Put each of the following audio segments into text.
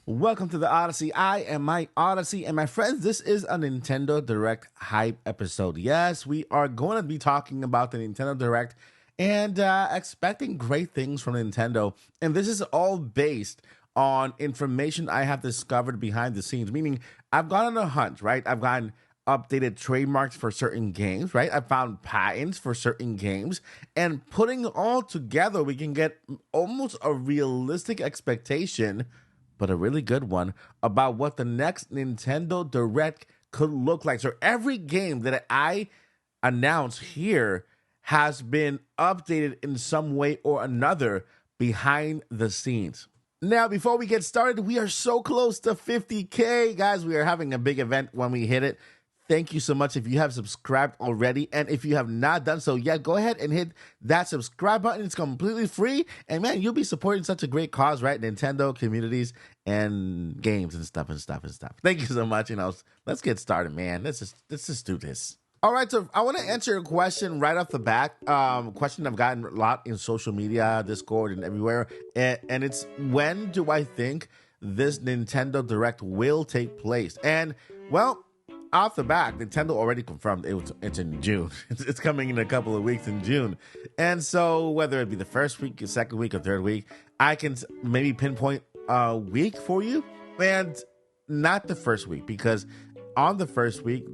Welcome to the Odyssey. I am Mike Odyssey, and my friends, this is a Nintendo Direct hype episode. Yes, we are going to be talking about the Nintendo Direct and expecting great things from Nintendo. And this is all based on information I have discovered behind the scenes, meaning I've gone on a hunt, right? I've gotten updated trademarks for certain games, right? I found patents for certain games, and putting it all together, we can get almost a realistic expectation, but a really good one, about what the next Nintendo Direct could look like. So every game that I announce here has been updated in some way or another behind the scenes. Now, before we get started, we are so close to 50K. Guys, we are having a big event when we hit it. Thank you so much if you have subscribed already. And if you have not done so yet, go ahead and hit that subscribe button. It's completely free. And man, you'll be supporting such a great cause, right? Nintendo communities and games and stuff. Thank you so much. Let's get started, man. Let's just do this. All right, so I want to answer a question right off the bat. Question I've gotten a lot in social media, Discord, and everywhere. And it's, when do I think this Nintendo Direct will take place? And, well, off the bat, Nintendo already confirmed it's in June. It's coming in a couple of weeks in June. And so whether it be the first week, the second week, or third week, I can maybe pinpoint a week for you. And not the first week, because on the first week,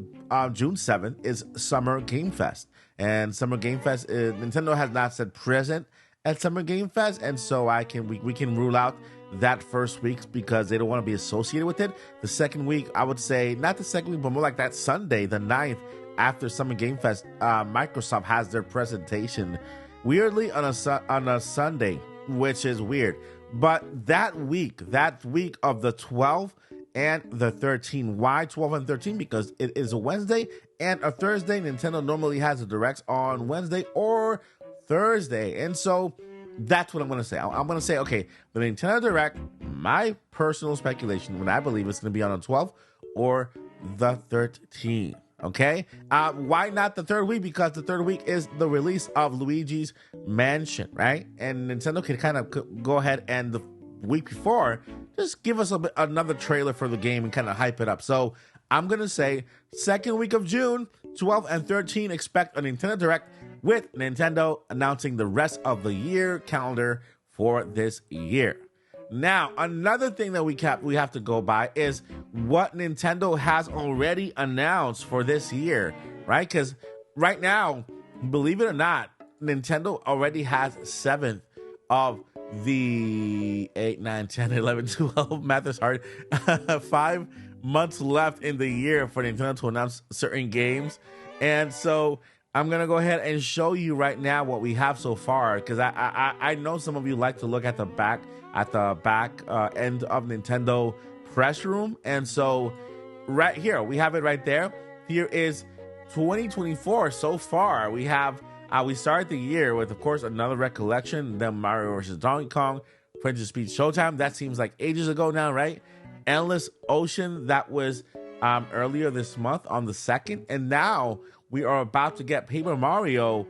June 7th, is Summer Game Fest. And Summer Game Fest, Nintendo has not said present at Summer Game Fest. And so we can rule out that first week because they don't want to be associated with it. The second week, I would say, not the second week, but more like that Sunday, the 9th, after Summer Game Fest, Microsoft has their presentation, weirdly on a Sunday, which is weird. But that week of the 12th and the 13th. Why 12 and 13? Because it is a Wednesday and a Thursday. Nintendo normally has the directs on Wednesday or Thursday. And so that's what I'm going to say. I'm going to say, okay, the Nintendo Direct, my personal speculation, when I believe it's going to be on the 12th or the 13th. Okay? Why not the third week? Because the third week is the release of Luigi's Mansion, right? And Nintendo can kind of go ahead and the week before just give us another trailer for the game and kind of hype it up. So I'm going to say second week of June, 12 and 13, expect a Nintendo Direct with Nintendo announcing the rest of the year calendar for this year. Now, another thing that we have to go by is what Nintendo has already announced for this year, right? Because right now, believe it or not, Nintendo already has 7th of the 8, 9, 10, 11, 12, math is hard, 5 months left in the year for Nintendo to announce certain games. And so I'm going to go ahead and show you right now what we have so far, because I know some of you like to look at the back end of Nintendo press room. And so right here, we have it right there. Here is 2024 so far. We have we started the year with, of course, another recollection, then Mario vs. Donkey Kong, Princess Peach Showtime. That seems like ages ago now, right? Endless Ocean, that was earlier this month on the 2nd. And now we are about to get Paper Mario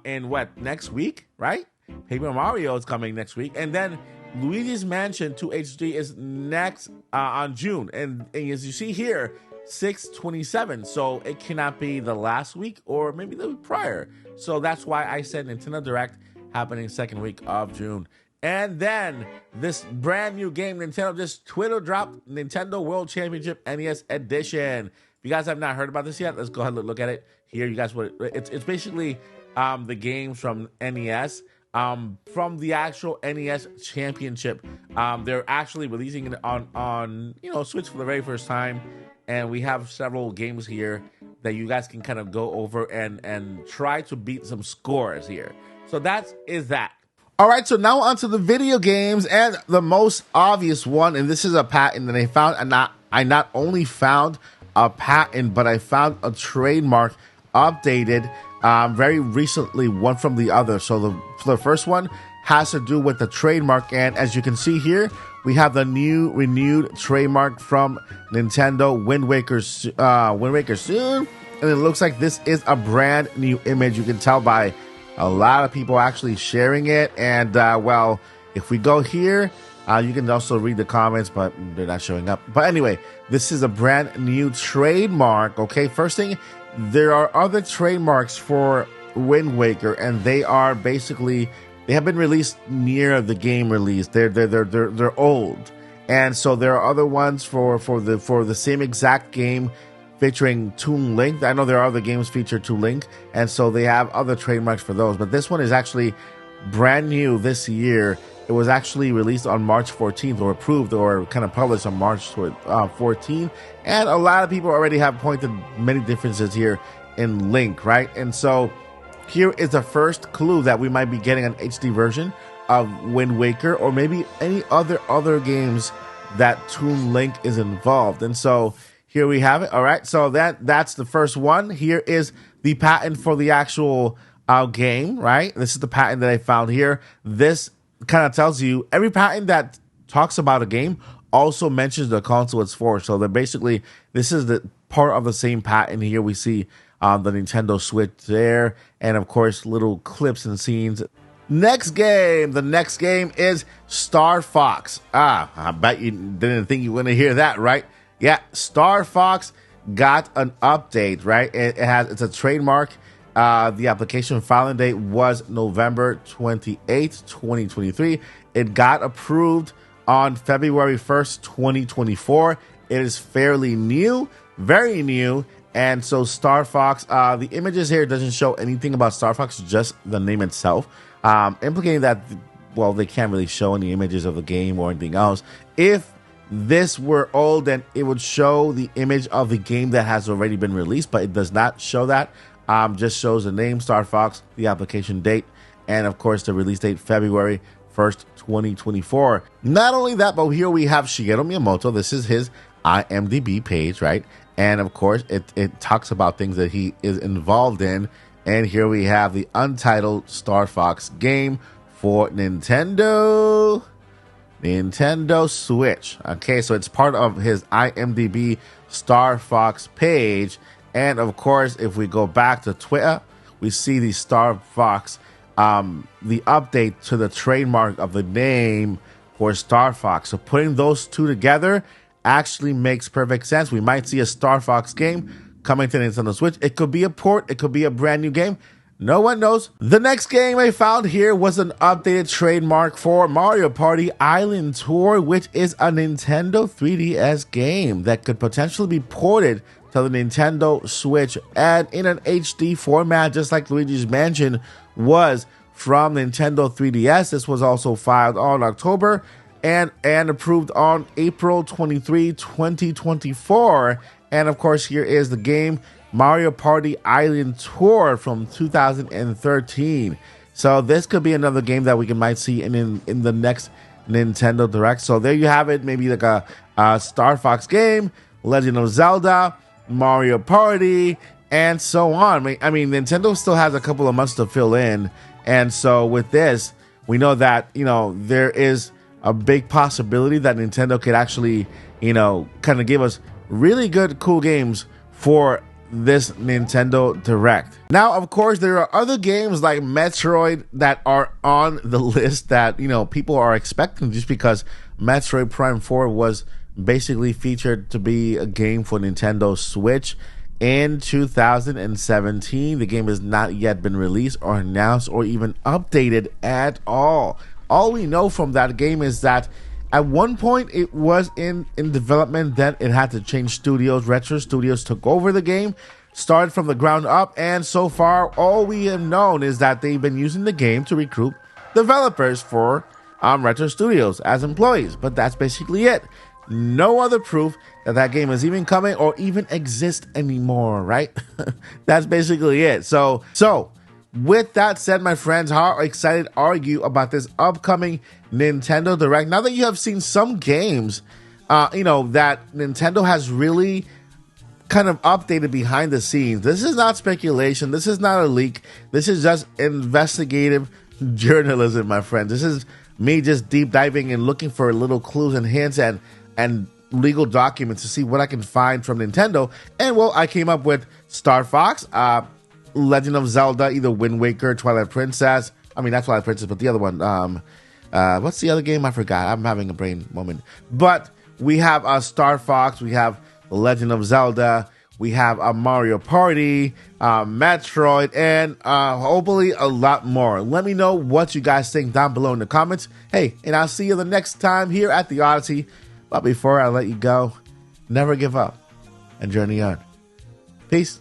in next week, right? Paper Mario is coming next week. And then Luigi's Mansion 2 HD is next on June. And as you see here, 6/27. So it cannot be the last week or maybe the week prior. So that's why I said Nintendo Direct happening second week of June. And then this brand new game, Nintendo just Twitter dropped Nintendo World Championship NES Edition. If you guys have not heard about this yet, let's go ahead and look at it here. You guys, it's basically the games from NES, from the actual NES Championship. They're actually releasing it on Switch for the very first time, and we have several games here that you guys can kind of go over and try to beat some scores here. So that is that. All right, so now onto the video games, and the most obvious one, and this is a patent that I found, and I not only found a patent, but I found a trademark updated very recently, one from the other. So the first one has to do with the trademark, and as you can see here, we have the new renewed trademark from Nintendo, Wind Waker Soon, and it looks like this is a brand new image. You can tell by A lot of people actually sharing it. And, well, if we go here, you can also read the comments, but they're not showing up. But anyway, this is a brand new trademark. Okay, first thing, there are other trademarks for Wind Waker, and they are basically, they have been released near the game release. They're old, and so there are other ones for the same exact game featuring Toon Link. I know there are other games feature Toon Link, and so they have other trademarks for those. But this one is actually brand new this year. It was actually released on March 14th, or approved or kind of published on March 14th. And a lot of people already have pointed many differences here in Link, right? And so here is the first clue that we might be getting an HD version of Wind Waker, or maybe any other games that Toon Link is involved. And so here we have it. All right, so that's the first one. Here is the patent for the actual game, right? This is the patent that I found here. This kind of tells you every patent that talks about a game also mentions the console it's for. So that basically, this is the part of the same patent here. We see the Nintendo Switch there, and of course, little clips and scenes. Next game. The next game is Star Fox. I bet you didn't think you were going to hear that, right? Yeah, Star Fox got an update, right? It's a trademark. The application filing date was November 28th, 2023. It got approved on February 1st, 2024. It is fairly new, very new. And so Star Fox, the images here doesn't show anything about Star Fox, just the name itself, implicating that, well, they can't really show any images of the game or anything else. If this were old, then it would show the image of the game that has already been released, but it does not show that. Just shows the name Star Fox, the application date, and of course the release date, February 1st, 2024. Not only that, but here we have Shigeru Miyamoto. This is his IMDb page, right? And of course, it talks about things that he is involved in. And here we have the untitled Star Fox game for Nintendo Switch. Okay, so it's part of his IMDb Star Fox page. And of course, if we go back to Twitter, we see the Star Fox, the update to the trademark of the name for Star Fox. So putting those two together actually makes perfect sense. We might see a Star Fox game coming to Nintendo Switch. It could be a port. It could be a brand new game. No one knows. The next game I found here was an updated trademark for Mario Party Island Tour, which is a Nintendo 3DS game that could potentially be ported to the Nintendo Switch and in an HD format, just like Luigi's Mansion was from Nintendo 3DS. This was also filed on October and approved on April 23, 2024. And of course, here is the game, Mario Party Island Tour from 2013. So this could be another game that we might see in the next Nintendo Direct. So there you have it, maybe like a Star Fox game, Legend of Zelda, Mario Party, and so on. I mean, Nintendo still has a couple of months to fill in, and so with this, we know that, you know, there is a big possibility that Nintendo could actually, you know, kind of give us really good, cool games for this Nintendo Direct. Now, of course, there are other games like Metroid that are on the list that, you know, people are expecting, just because Metroid Prime 4 was basically featured to be a game for Nintendo Switch in 2017. The game has not yet been released or announced or even updated at all. All we know from that game is that at one point it was in development, then it had to change studios. Retro Studios took over the game, started from the ground up, and so far all we have known is that they've been using the game to recruit developers for Retro Studios as employees. But that's basically it. No other proof that game is even coming or even exists anymore, right? That's basically it. So with that said, my friends, how excited are you about this upcoming Nintendo Direct? Now that you have seen some games, you know, that Nintendo has really kind of updated behind the scenes. This is not speculation. This is not a leak. This is just investigative journalism, my friends. This is me just deep diving and looking for little clues and hints and legal documents to see what I can find from Nintendo. And well, I came up with Star Fox, Legend of Zelda, either Wind Waker, Twilight Princess. I mean, not Twilight Princess, but the other one. What's the other game? I forgot. I'm having a brain moment. But we have Star Fox. We have Legend of Zelda. We have Mario Party, Metroid, and hopefully a lot more. Let me know what you guys think down below in the comments. Hey, and I'll see you the next time here at the Odyssey. But before I let you go, never give up and journey on. Peace.